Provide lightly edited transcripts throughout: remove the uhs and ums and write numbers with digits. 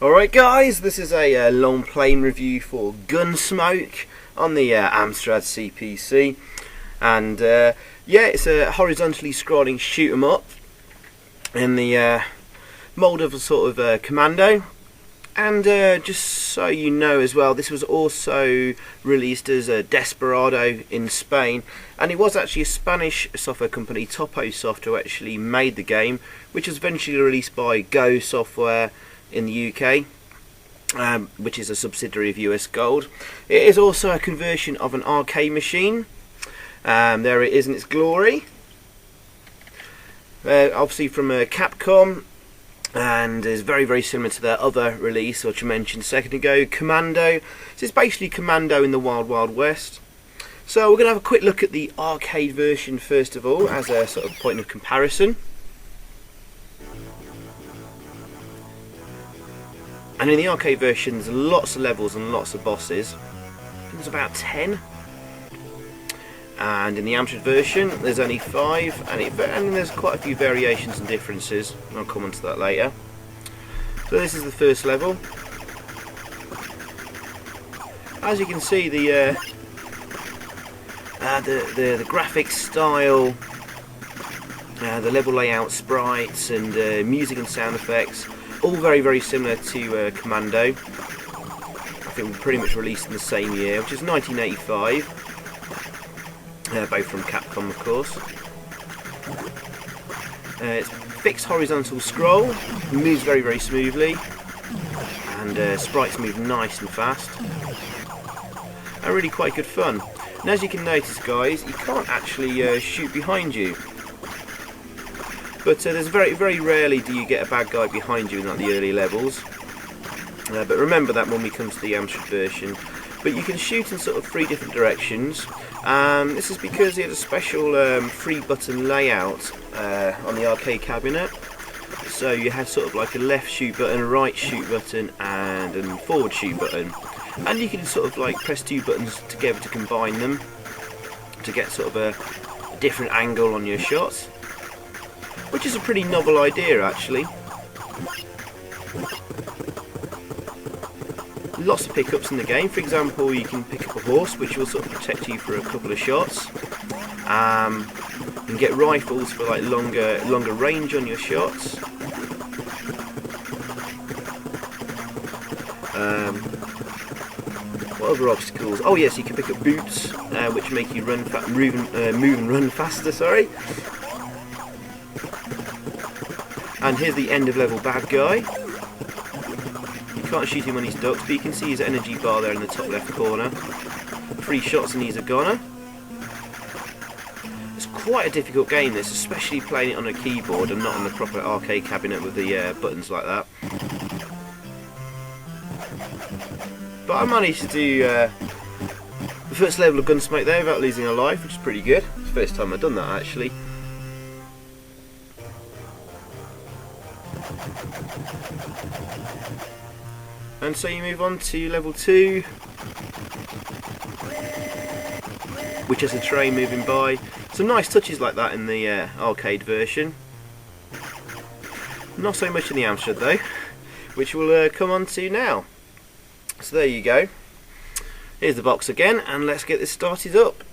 Alright guys, this is a long plane review for Gun.Smoke on the Amstrad CPC, and yeah, it's a horizontally scrolling shoot 'em up in the mould of a sort of commando. And just so you know as well, this was also released as a Desperado in Spain, and it was actually a Spanish software company, Toposoft, who actually made the game, which was eventually released by Go Software in the UK, which is a subsidiary of US Gold. It is also a conversion of an arcade machine. There it is in its glory. Obviously from Capcom, and is very similar to their other release, which I mentioned a second ago, Commando. So it's basically Commando in the Wild Wild West. So we're going to have a quick look at the arcade version first of all, as a sort of point of comparison. And in the arcade version, there's lots of levels and lots of bosses. I think there's about 10. And in the Amstrad version, there's only 5, and there's quite a few variations and differences. I'll come on to that later. So this is the first level. As you can see, the graphics style, the level layout, sprites, and music and sound effects, all very similar to Commando. I think we pretty much released in the same year, which is 1985. Both from Capcom, of course. It's fixed horizontal scroll, moves very smoothly, and sprites move nice and fast, and really quite good fun. And as you can notice, guys, you can't actually shoot behind you. But there's very rarely do you get a bad guy behind you in like the early levels. But remember that when we come to the Amstrad version. But you can shoot in sort of 3 different directions. This is because it had a special 3-button layout on the arcade cabinet. So you had sort of like a left shoot button, a right shoot button, and a forward shoot button. And you can sort of like press 2 buttons together to combine them to get sort of a different angle on your shots, which is a pretty novel idea actually. Lots of pickups in the game. For example, you can pick up a horse, which will sort of protect you for a couple of shots. You can get rifles for like longer range on your shots. What other obstacles? Oh yes, you can pick up boots, which make you move and run faster. Sorry. And here's the end of level bad guy. You can't shoot him when he's ducked, but you can see his energy bar there in the top left corner. 3 shots and he's a goner. It's quite a difficult game, this, especially playing it on a keyboard and not on the proper arcade cabinet with the buttons like that. But I managed to do the first level of GunSmoke there without losing a life, which is pretty good. It's the first time I've done that actually. And so you move on to level 2, which is a train moving by. Some nice touches like that in the arcade version. Not so much in the Amstrad though, which we'll come on to now. So there you go. Here's the box again, and let's get this started up.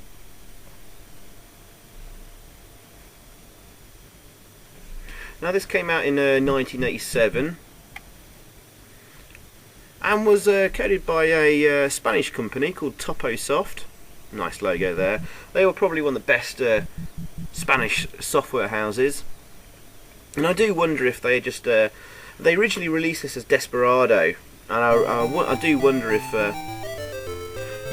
Now this came out in 1987. And was coded by a Spanish company called Toposoft. Nice logo there. They were probably one of the best Spanish software houses. And I do wonder if they just they originally released this as Desperado, and I do wonder if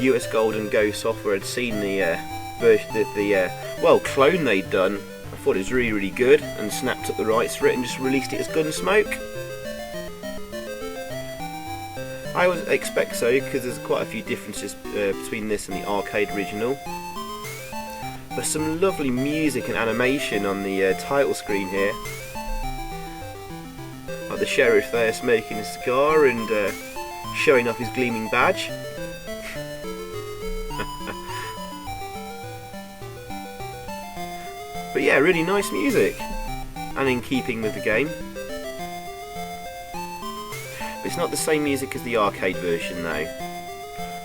US Gold and Go Software had seen the version of the clone they'd done. I thought it was really good, and snapped up the rights for it and just released it as Gun.Smoke. I would expect so, because there's quite a few differences between this and the arcade original. But some lovely music and animation on the title screen here. Like the sheriff there smoking a cigar and showing off his gleaming badge. But yeah, really nice music, and in keeping with the game. It's not the same music as the arcade version though,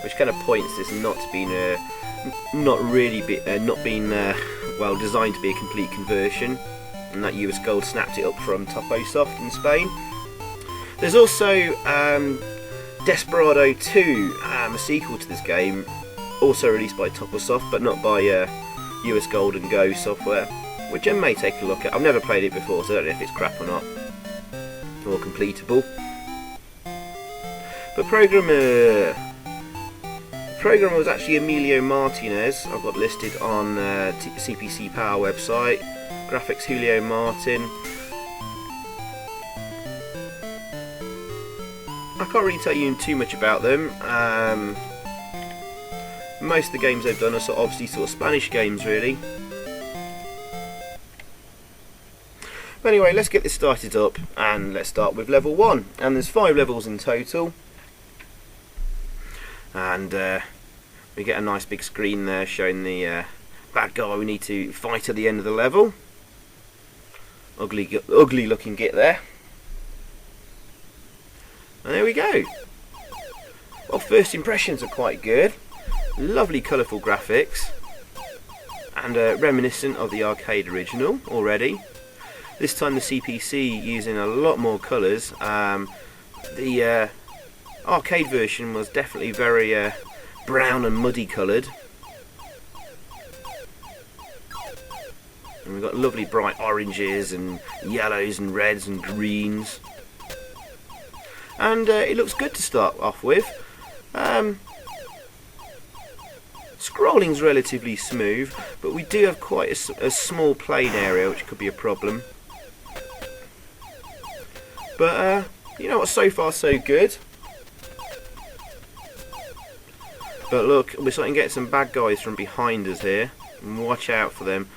which kind of points this not being well designed to be a complete conversion, and that US Gold snapped it up from Toposoft in Spain. There's also Desperado 2, a sequel to this game, also released by Toposoft, but not by US Gold and Go software, which I may take a look at. I've never played it before, so I don't know if it's crap or not, or completable. But programmer was actually Emilio Martinez. I've got listed on CPC Power website. Graphics Julio Martin. I can't really tell you too much about them. Most of the games they've done are obviously sort of Spanish games, really. But anyway, let's get this started up, and let's start with level 1. And there's 5 levels in total. And we get a nice big screen there showing the bad guy we need to fight at the end of the level. Ugly looking git there. And there we go. Well, first impressions are quite good. Lovely colourful graphics, and reminiscent of the arcade original already. This time the CPC using a lot more colours. The arcade version was definitely very brown and muddy coloured, and we've got lovely bright oranges and yellows and reds and greens, and it looks good to start off with. Scrolling's relatively smooth, but we do have quite a small plane area, which could be a problem. But you know what, so far so good. But look, we're starting to get some bad guys from behind us here, and watch out for them.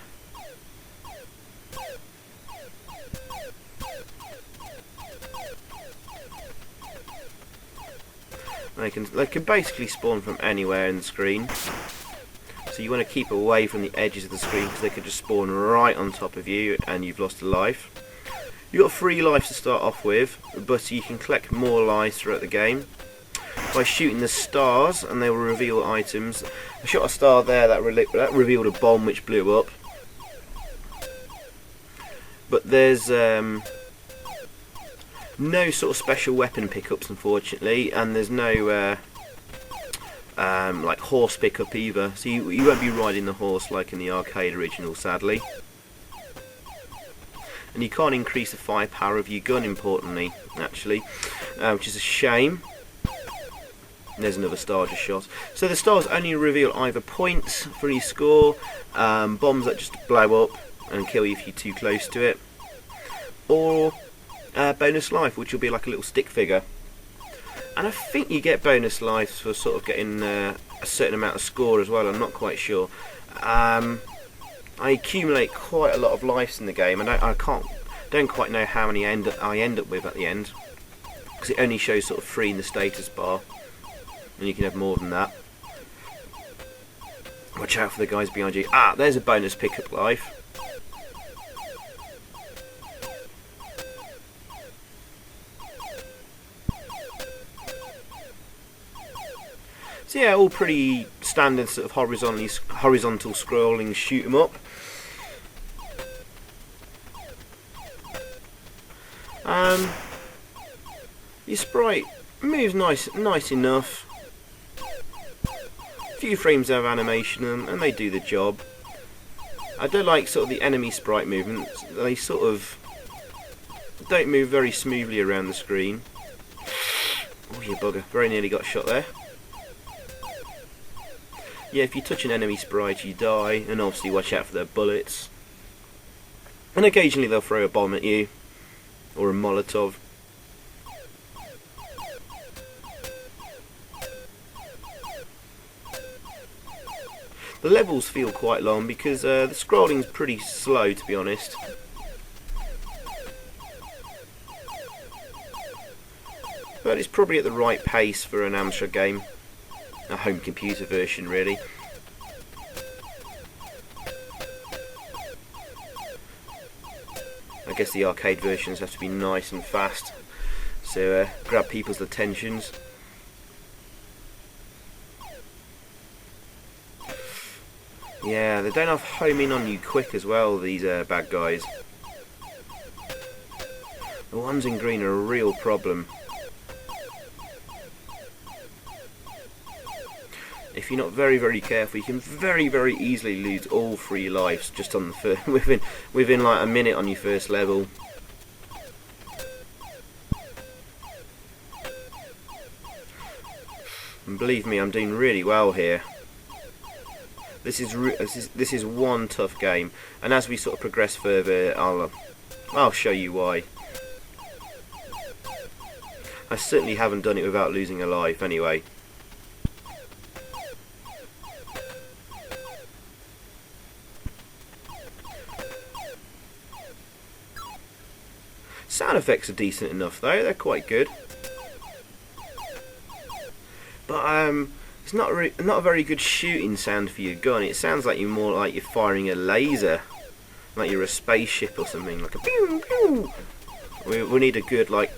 They can basically spawn from anywhere in the screen, so you want to keep away from the edges of the screen, because they could just spawn right on top of you and you've lost a life. You've got 3 lives to start off with, but you can collect more lives throughout the game by shooting the stars, and they will reveal items. I shot a star there that revealed a bomb which blew up, but there's no sort of special weapon pickups, unfortunately, and there's no like horse pickup either, so you won't be riding the horse like in the arcade original, sadly. And you can't increase the firepower of your gun, importantly, actually, which is a shame. And there's another star just shot. So the stars only reveal either points for your score, bombs that just blow up and kill you if you're too close to it, or bonus life, which will be like a little stick figure. And I think you get bonus life for sort of getting a certain amount of score as well. I'm not quite sure. I accumulate quite a lot of lives in the game, and I don't quite know how many I end up with at the end, because it only shows sort of 3 in the status bar, and you can have more than that. Watch out for the guys behind you. Ah, there's a bonus pickup life. So yeah, all pretty standard sort of horizontal scrolling shoot 'em up. Your sprite moves nice enough. A few frames of animation and they do the job. I don't like sort of the enemy sprite movements. They sort of don't move very smoothly around the screen. Oh, you bugger! Very nearly got shot there. Yeah, if you touch an enemy sprite you die, and obviously watch out for their bullets. And occasionally they'll throw a bomb at you, or a Molotov. The levels feel quite long because the scrolling's pretty slow, to be honest. But it's probably at the right pace for an Amstrad game. A home computer version, really. I guess the arcade versions have to be nice and fast, to grab people's attentions. Yeah, they don't have home in on you quick as well, these bad guys. The ones in green are a real problem. If you're not very, very careful, you can very, very easily lose all 3 lives just on the within like a minute on your first level. And believe me, I'm doing really well here. This is one tough game, and as we sort of progress further, I'll show you why. I certainly haven't done it without losing a life, anyway. Sound effects are decent enough though; they're quite good. But it's not a very good shooting sound for your gun. It sounds like you're firing a laser, like you're a spaceship or something, like a pew pew. We need a good like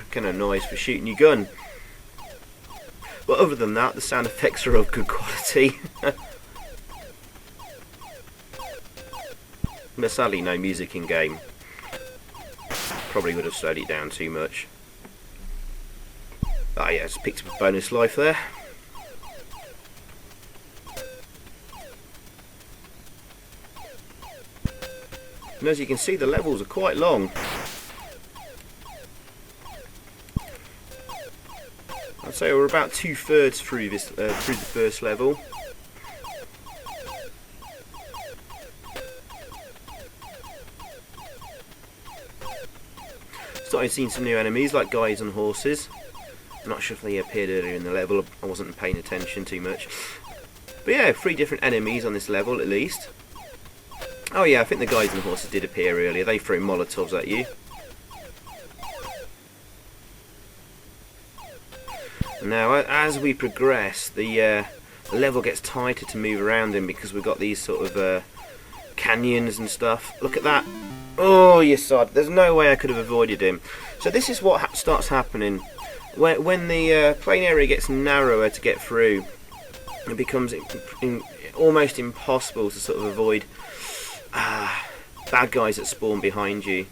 kind of noise for shooting your gun. But other than that, the sound effects are of good quality. But sadly, no music in game. Probably would have slowed it down too much. Ah yeah, just picked up a bonus life there. And as you can see, the levels are quite long. I'd say we're about 2/3 through this through the first level. Started seeing some new enemies, like guys on horses. I'm not sure if they appeared earlier in the level. I wasn't paying attention too much. But yeah, 3 different enemies on this level at least. Oh yeah, I think the guys on horses did appear earlier. They throw Molotovs at you. Now, as we progress, the level gets tighter to move around in because we've got these sort of canyons and stuff. Look at that. Oh, you sod. There's no way I could have avoided him. So this is what starts happening. When the playing area gets narrower to get through, it becomes almost impossible to sort of avoid bad guys that spawn behind you.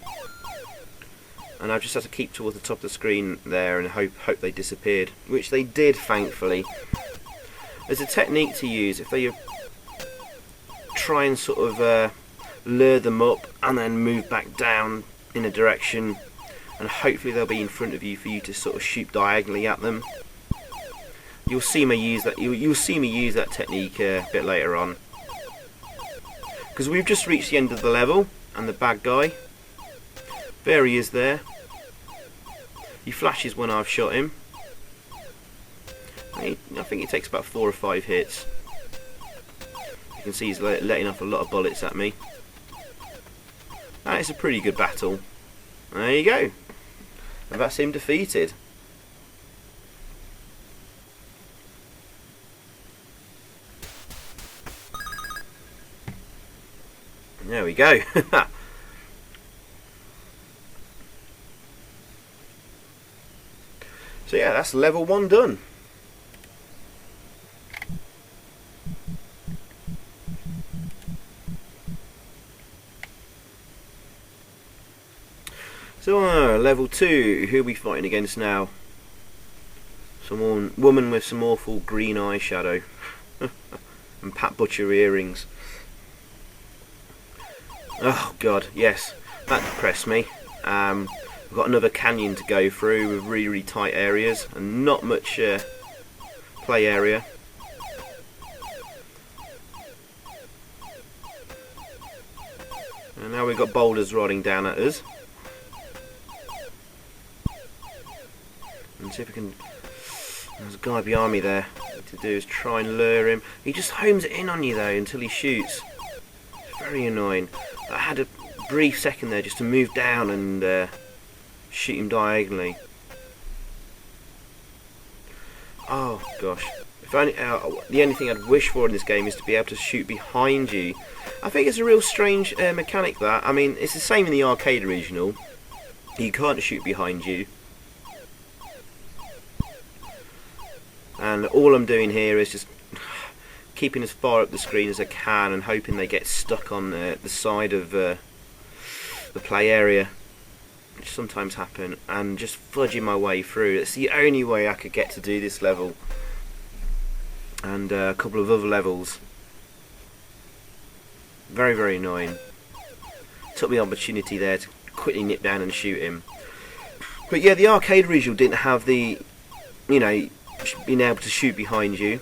And I've just had to keep towards the top of the screen there and hope they disappeared, which they did, thankfully. There's a technique to use if they try and sort of lure them up and then move back down in a direction, and hopefully they'll be in front of you for you to sort of shoot diagonally at them. You'll see me use that. You'll see me use that technique a bit later on, because we've just reached the end of the level, and the bad guy, there he is there. He flashes when I've shot him. I think it takes about 4 or 5 hits. You can see he's letting off a lot of bullets at me. That is a pretty good battle. There you go. And that's him defeated. There we go. So yeah, that's level 1 done. So level 2, who are we fighting against now? Some woman with some awful green eyeshadow and Pat Butcher earrings. Oh god, yes, that depressed me. We've got another canyon to go through with really, really tight areas and not much play area. And now we've got boulders rolling down at us. And see if we can... There's a guy behind me there. What to do is try and lure him. He just homes it in on you though until he shoots. It's very annoying. I had a brief second there just to move down and shoot him diagonally. Oh gosh. If only, the only thing I'd wish for in this game is to be able to shoot behind you. I think it's a real strange mechanic that. I mean, it's the same in the arcade original. You can't shoot behind you. and all I'm doing here is just keeping as far up the screen as I can and hoping they get stuck on the side of the play area, which sometimes happen, and just fudging my way through. It's the only way I could get to do this level and a couple of other levels. Very, very annoying. Took me the opportunity there to quickly nip down and shoot him. But yeah, the arcade original didn't have the, you know, being able to shoot behind you,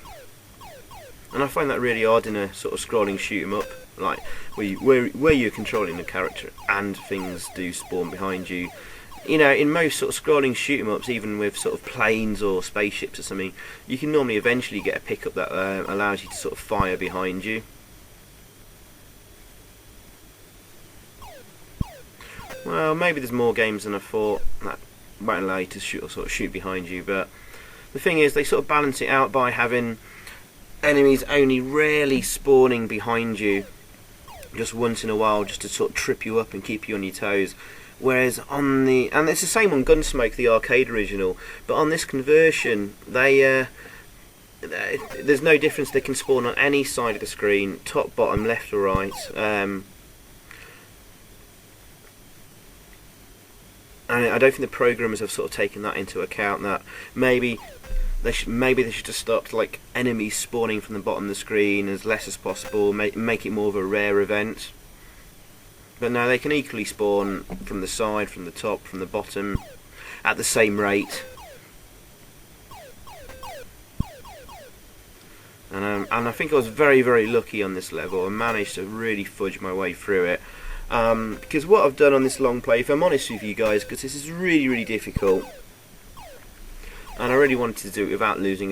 and I find that really odd in a sort of scrolling shoot 'em up, like where you're controlling the character and things do spawn behind you. You know, in most sort of scrolling shoot 'em ups, even with sort of planes or spaceships or something, you can normally eventually get a pickup that allows you to sort of fire behind you. Well, maybe there's more games than I thought that won't allow you to shoot behind you, but the thing is, they sort of balance it out by having enemies only rarely spawning behind you, just once in a while, just to sort of trip you up and keep you on your toes. Whereas on the, and it's the same on Gun.Smoke, the arcade original, but on this conversion, there's no difference. They can spawn on any side of the screen, top, bottom, left or right. And I don't think the programmers have sort of taken that into account, that maybe they should have stopped like enemies spawning from the bottom of the screen as less as possible, make it more of a rare event. But no, they can equally spawn from the side, from the top, from the bottom, at the same rate. And I think I was very, very lucky on this level. I managed to really fudge my way through it. Because what I've done on this long play, if I'm honest with you guys, because this is really, really difficult, and I really wanted to do it without losing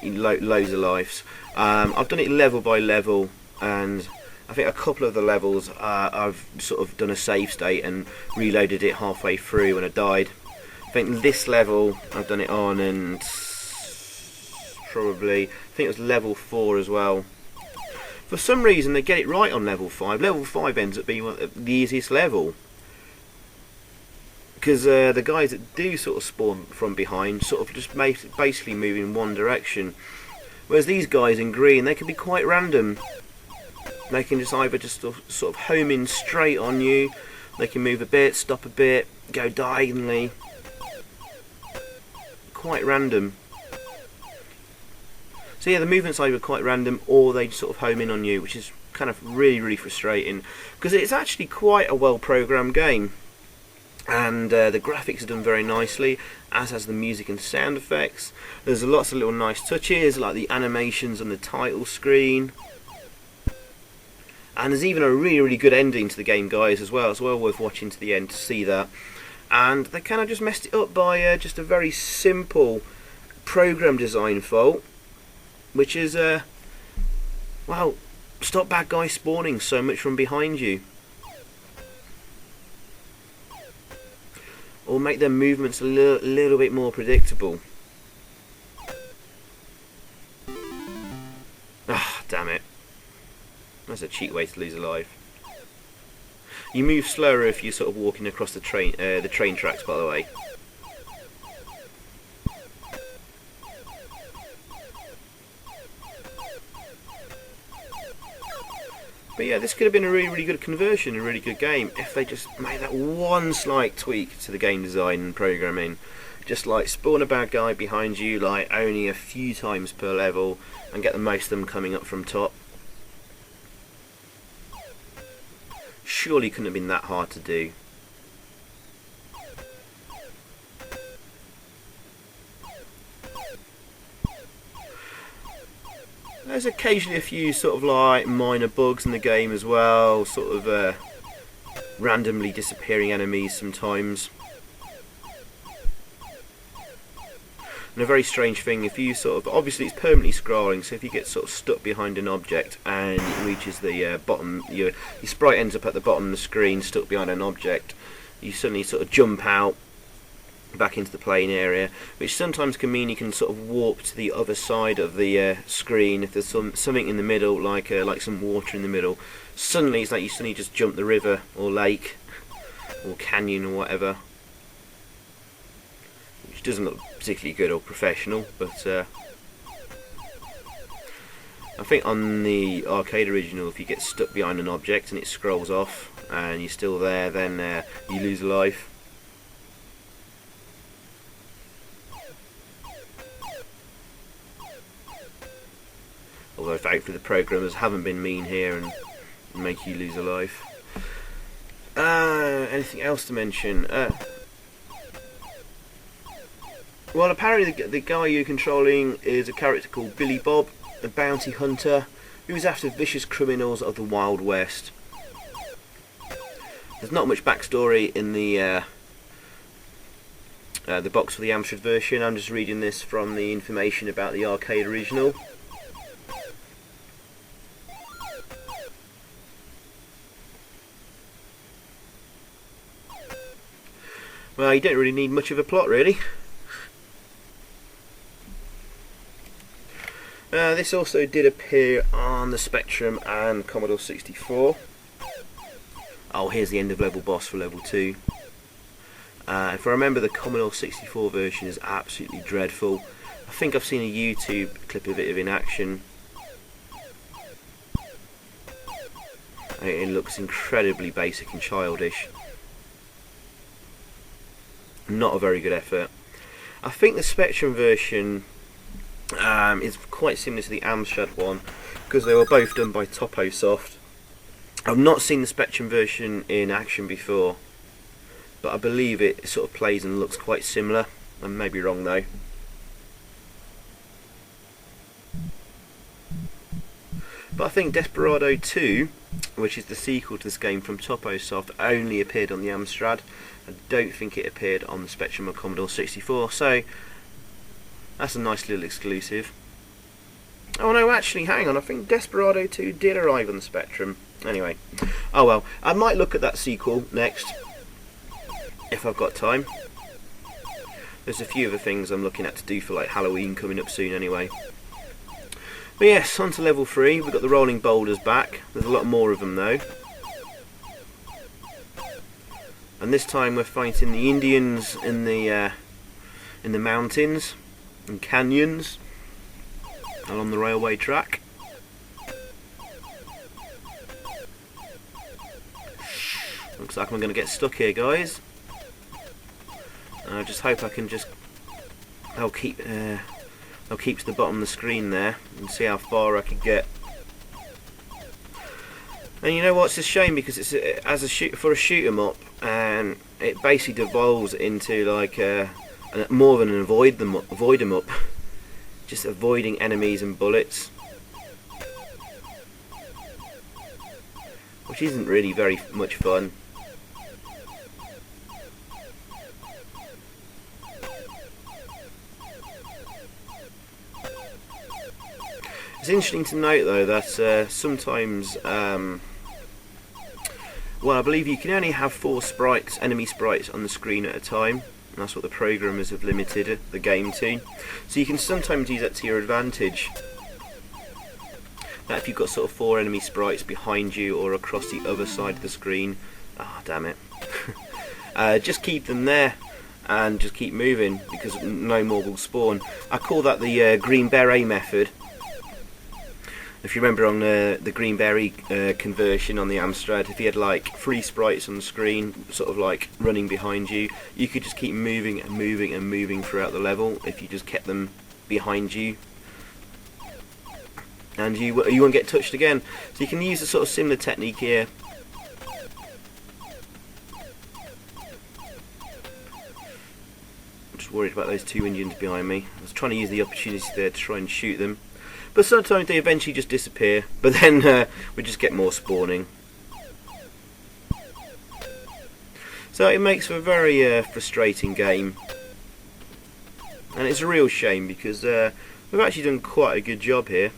loads of lives. I've done it level by level, and I think a couple of the levels I've sort of done a save state and reloaded it halfway through when I died. I think this level I've done it on, and probably, I think it was level 4 as well. For some reason they get it right on level 5. Level 5 ends up being the easiest level, because the guys that do sort of spawn from behind sort of just basically move in one direction, whereas these guys in green, they can be quite random. They can just either just sort of home in straight on you, they can move a bit, stop a bit, go diagonally. Quite random. So yeah, the movements either quite random or they sort of home in on you, which is kind of really, really frustrating, because it's actually quite a well programmed game, and the graphics are done very nicely, as has the music and sound effects. There's lots of little nice touches, like the animations on the title screen, and there's even a really, really good ending to the game, guys, as well. It's well worth watching to the end to see that. And they kind of just messed it up by just a very simple program design fault, which is, well, stop bad guys spawning so much from behind you, or make their movements a little bit more predictable. Ah, damn it. That's a cheap way to lose a life. You move slower if you're sort of walking across the train tracks, by the way. But yeah, this could have been a really, really good conversion, a really good game, if they just made that one slight tweak to the game design and programming. Just like spawn a bad guy behind you like only a few times per level, and get the most of them coming up from top. Surely couldn't have been that hard to do. There's occasionally a few sort of like minor bugs in the game as well, sort of randomly disappearing enemies sometimes. And a very strange thing, if you sort of, obviously it's permanently scrolling, so if you get sort of stuck behind an object and it reaches the bottom, your sprite ends up at the bottom of the screen stuck behind an object, you suddenly sort of jump out back into the playing area, which sometimes can mean you can sort of warp to the other side of the screen if there's something in the middle, like some water in the middle. Suddenly it's like you suddenly just jump the river or lake or canyon or whatever, which doesn't look particularly good or professional, but I think on the arcade original, if you get stuck behind an object and it scrolls off and you're still there, then you lose a life. Although thankfully the programmers haven't been mean here and make you lose a life. Anything else to mention? Well, apparently the guy you're controlling is a character called Billy Bob, a bounty hunter who's after vicious criminals of the Wild West. There's not much backstory in the box for the Amstrad version. I'm just reading this from the information about the arcade original. Well, you don't really need much of a plot, really. This also did appear on the Spectrum and Commodore 64. Oh, here's the end of level boss for level 2. If I remember, the Commodore 64 version is absolutely dreadful. I think I've seen a YouTube clip of it in action. It looks incredibly basic and childish. Not a very good effort. I think the Spectrum version is quite similar to the Amstrad one, because they were both done by TopoSoft. I've not seen the Spectrum version in action before, but I believe it sort of plays and looks quite similar. I may be wrong though. But I think Desperado 2, which is the sequel to this game from TopoSoft, only appeared on the Amstrad. I don't think it appeared on the Spectrum or Commodore 64, so that's a nice little exclusive. Oh no, actually, hang on, I think Desperado 2 did arrive on the Spectrum. Anyway, oh well, I might look at that sequel next, if I've got time. There's a few other things I'm looking at to do for like Halloween coming up soon anyway. But yes, on to level 3, we've got the rolling boulders back. There's a lot more of them though. And this time we're fighting the Indians in the mountains and canyons along the railway track. Looks like I'm going to get stuck here, guys. I just hope I can just... I'll keep to the bottom of the screen there and see how far I can get. And you know what? It's a shame because it's for a shoot 'em up, and it basically devolves into like more of an avoid 'em up, just avoiding enemies and bullets, which isn't really very much fun. It's interesting to note though that sometimes, well, I believe you can only have 4 sprites, enemy sprites on the screen at a time, and that's what the programmers have limited the game to. So you can sometimes use that to your advantage. That if you've got sort of 4 enemy sprites behind you or across the other side of the screen, damn it, just keep them there and just keep moving because no more will spawn. I call that the green beret method. If you remember on the green berry conversion on the Amstrad, if you had like 3 sprites on the screen, sort of like running behind you, you could just keep moving and moving and moving throughout the level if you just kept them behind you, and you won't get touched again. So you can use a sort of similar technique here. I'm just worried about those 2 Indians behind me. I was trying to use the opportunity there to try and shoot them. But sometimes they eventually just disappear, but then we just get more spawning. So it makes for a very frustrating game. And it's a real shame because we've actually done quite a good job here.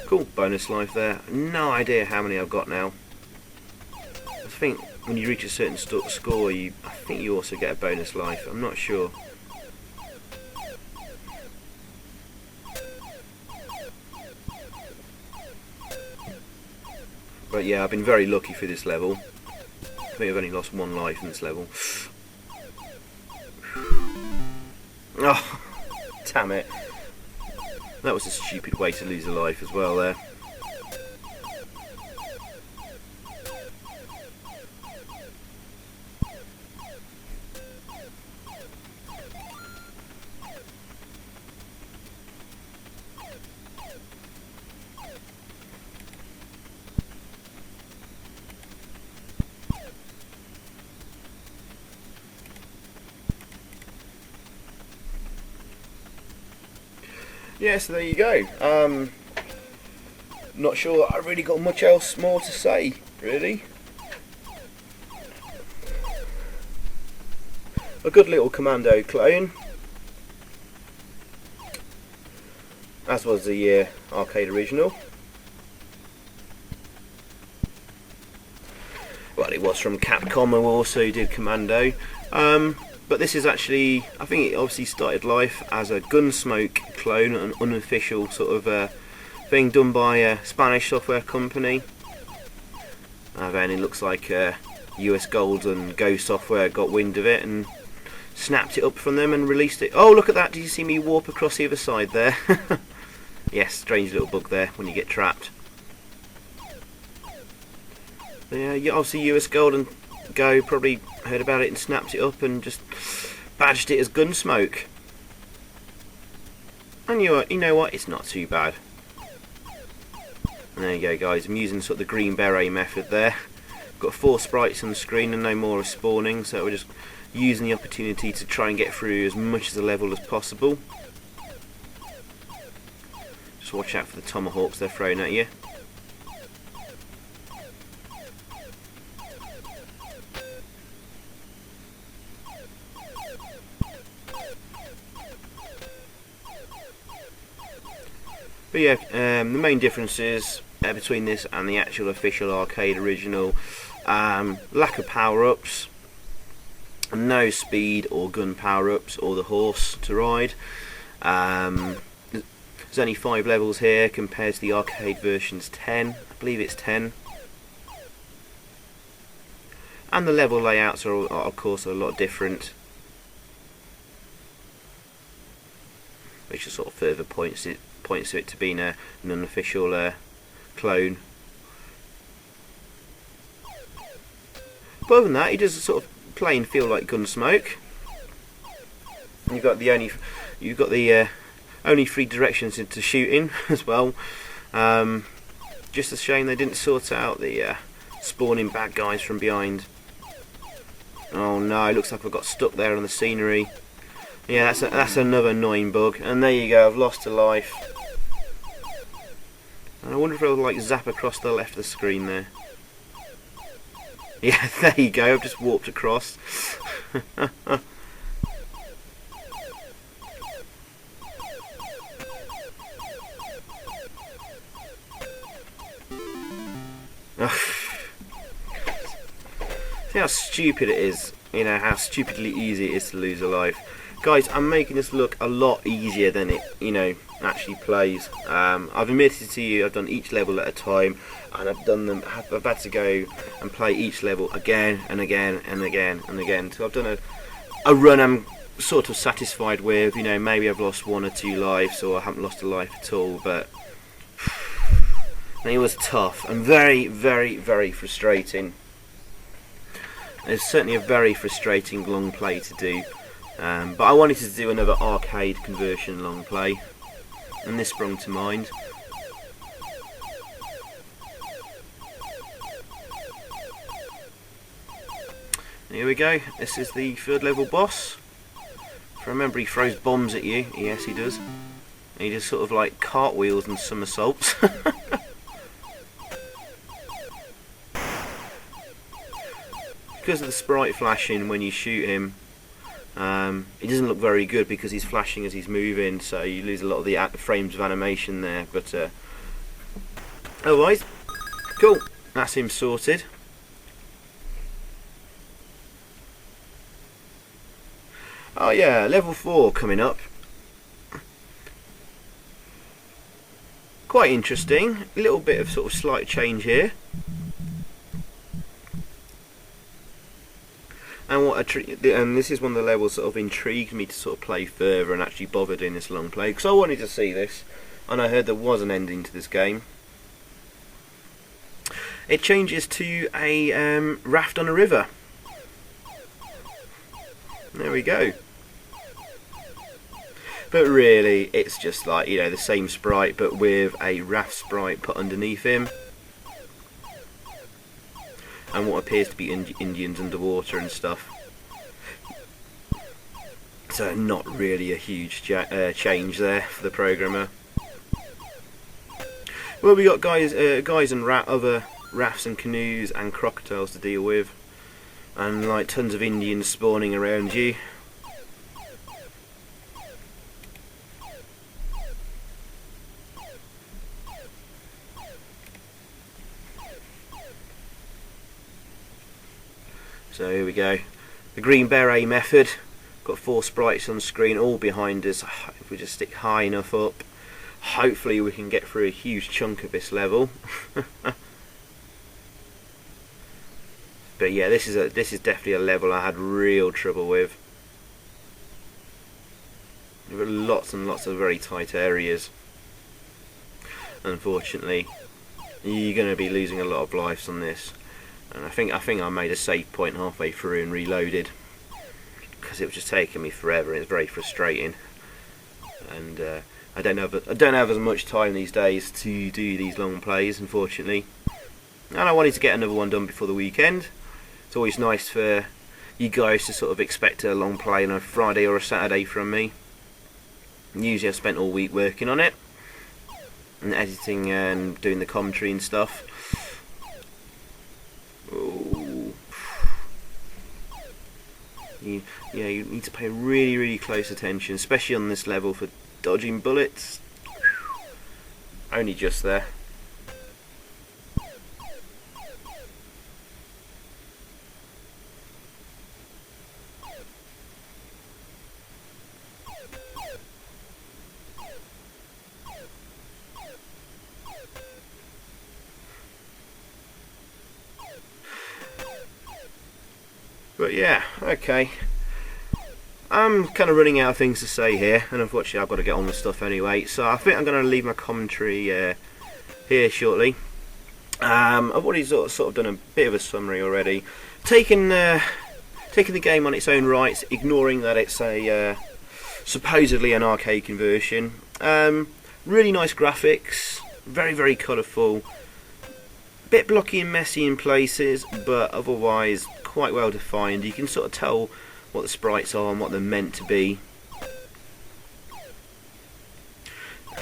Cool, bonus life there. No idea how many I've got now. I think when you reach a certain score, I think you also get a bonus life. I'm not sure. But yeah, I've been very lucky for this level. I think I've only lost 1 life in this level. Oh, damn it. That was a stupid way to lose a life as well there. Yeah, so there you go. Not sure I really got much else more to say, really. A good little Commando clone, as was the arcade original. Well, it was from Capcom, who also did Commando. But this is actually, I think it obviously started life as a Gun.Smoke clone, an unofficial sort of thing done by a Spanish software company. Then it looks like US Gold and Go Software got wind of it and snapped it up from them and released it. Oh, look at that! Did you see me warp across the other side there? Yes, strange little bug there when you get trapped. Yeah, obviously US Gold and Go probably heard about it and snapped it up and just badged it as Gun.Smoke. And you know what? It's not too bad. And there you go, guys. I'm using sort of the green beret method there. Got 4 sprites on the screen and no more are spawning, so we're just using the opportunity to try and get through as much of the level as possible. Just watch out for the tomahawks they're throwing at you. But yeah, the main differences between this and the actual official arcade original, lack of power-ups, no speed or gun power-ups or the horse to ride. There's only 5 levels here compared to the arcade version's 10. I believe it's 10. And the level layouts are of course a lot different, which is sort of further points to it to being an unofficial clone. But other than that, it does sort of play and feel like Gun.Smoke. You've got the only 3 directions into shooting as well. Just a shame they didn't sort out the spawning bad guys from behind. Oh no, it looks like I've got stuck there on the scenery. Yeah, that's another annoying bug. And there you go, I've lost a life. And I wonder if I'll like zap across the left of the screen there. Yeah, there you go, I've just warped across. See how stupid it is, you know, how stupidly easy it is to lose a life. Guys, I'm making this look a lot easier than it, you know, actually plays. I've admitted to you, I've done each level at a time, and I've had to go and play each level again and again and again and again. So I've done a run I'm sort of satisfied with. You know, maybe I've lost 1 or 2 lives, or I haven't lost a life at all, but it was tough and very, very, very frustrating. It's certainly a very frustrating long play to do. But I wanted to do another arcade conversion long play, and this sprung to mind. Here we go, this is the 3rd level boss. If I remember, he throws bombs at you. Yes, he does. And he does sort of like cartwheels and somersaults. Because of the sprite flashing when you shoot him, it doesn't look very good because he's flashing as he's moving, so you lose a lot of the frames of animation there. But otherwise, cool. That's him sorted. Oh yeah, level 4 coming up. Quite interesting. A little bit of sort of slight change here. and this is one of the levels that sort of intrigued me to sort of play further and actually bother doing this long play, because I wanted to see this, and I heard there was an ending to this game. It changes to a raft on a river. There we go. But really, it's just like, you know, the same sprite, but with a raft sprite put underneath him, and what appears to be Indians underwater and stuff. So not really a huge change there for the programmer. Well, we got guys and other rafts and canoes and crocodiles to deal with, and like tons of Indians spawning around you. So here we go, the green beret method. Got 4 sprites on screen, all behind us. If we just stick high enough up, hopefully we can get through a huge chunk of this level. But yeah, this is definitely a level I had real trouble with. There were lots and lots of very tight areas. Unfortunately, you're going to be losing a lot of lives on this. And I think I made a save point halfway through and reloaded, because it was just taking me forever and it's very frustrating. And I don't have as much time these days to do these long plays, unfortunately. And I wanted to get another one done before the weekend. It's always nice for you guys to sort of expect a long play on a Friday or a Saturday from me. Usually I've spent all week working on it and editing and doing the commentary and stuff. Ooh. You need to pay really close attention, especially on this level, for dodging bullets. Only just there. But yeah, okay. I'm kind of running out of things to say here, and unfortunately I've got to get on with stuff anyway, so I think I'm going to leave my commentary here shortly. I've already sort of done a bit of a summary already. Taking the game on its own rights, ignoring that it's a supposedly an arcade conversion. Really nice graphics, very colourful, bit blocky and messy in places, but otherwise quite well defined. You can sort of tell what the sprites are and what they're meant to be.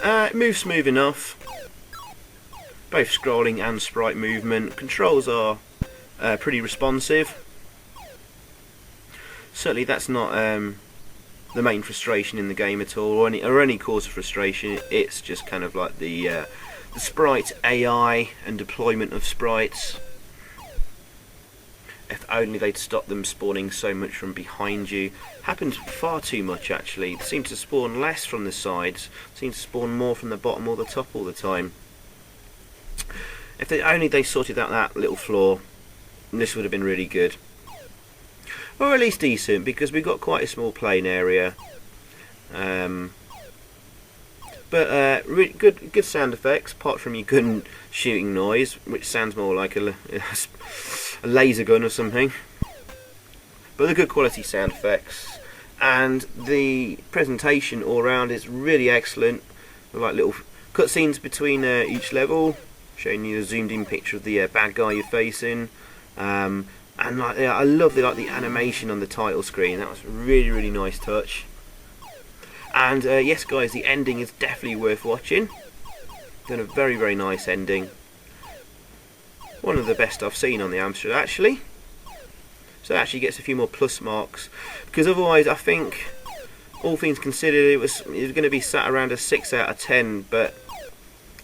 It moves smooth enough, both scrolling and sprite movement. Controls are pretty responsive. Certainly that's not the main frustration in the game at all, or any cause of frustration. It's just kind of like the sprite AI and deployment of sprites. If only they'd stop them spawning so much from behind you. Happens far too much, actually. They seem to spawn less from the sides, seem to spawn more from the bottom or the top all the time. If they sorted out that little flaw, this would have been really good. Or at least decent, because we've got quite a small playing area. But really good sound effects, apart from your gun shooting noise, which sounds more like a laser gun or something. But the good quality sound effects, and the presentation all around is really excellent. With like little cutscenes between each level, showing you a zoomed in picture of the bad guy you're facing. And like, yeah, I love the animation on the title screen. That was a really nice touch. And yes guys, the ending is definitely worth watching. Done a very nice ending. One of the best I've seen on the Amstrad, actually. So it actually gets a few more plus marks, because otherwise I think, all things considered, it was going to be sat around a 6 out of 10. But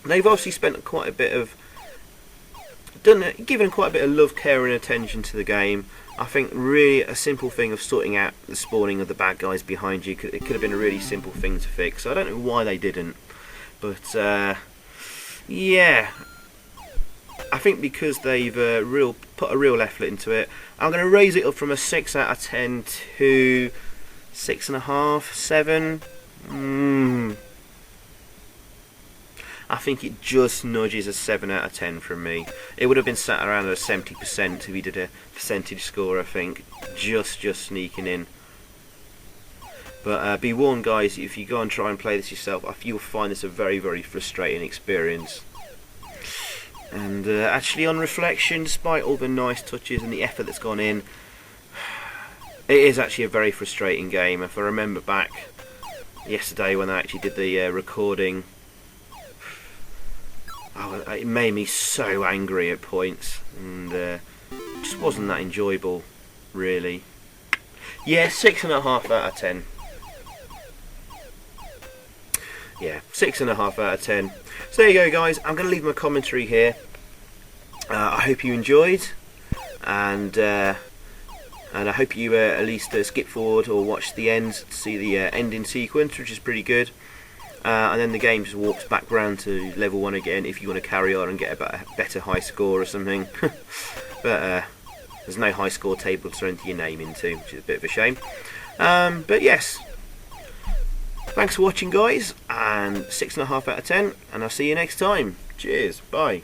they've obviously spent quite a bit of given quite a bit of love, care and attention to the game. I think really a simple thing of sorting out the spawning of the bad guys behind you, it could have been a really simple thing to fix. I don't know why they didn't, but yeah, I think because they've put a real effort into it, I'm going to raise it up from a 6 out of 10 to 6.5, 7. I think it just nudges a 7 out of 10 from me. It would have been sat around at a 70% if we did a percentage score, I think. Just sneaking in. But be warned, guys, if you go and try and play this yourself, you'll find this a very, very frustrating experience. And actually, on reflection, despite all the nice touches and the effort that's gone in, it is actually a very frustrating game. If I remember back yesterday when I actually did the recording, it made me so angry at points, and just wasn't that enjoyable, really. Yeah, 6.5 out of 10. Yeah, 6.5 out of 10. So there you go, guys. I'm going to leave my commentary here. I hope you enjoyed, and I hope you at least skip forward or watch the end to see the ending sequence, which is pretty good. And then the game just walks back round to level 1 again if you want to carry on and get a better high score or something. But there's no high score table to enter your name into, which is a bit of a shame. But yes, thanks for watching, guys, and 6.5 out of 10, and I'll see you next time. Cheers, bye.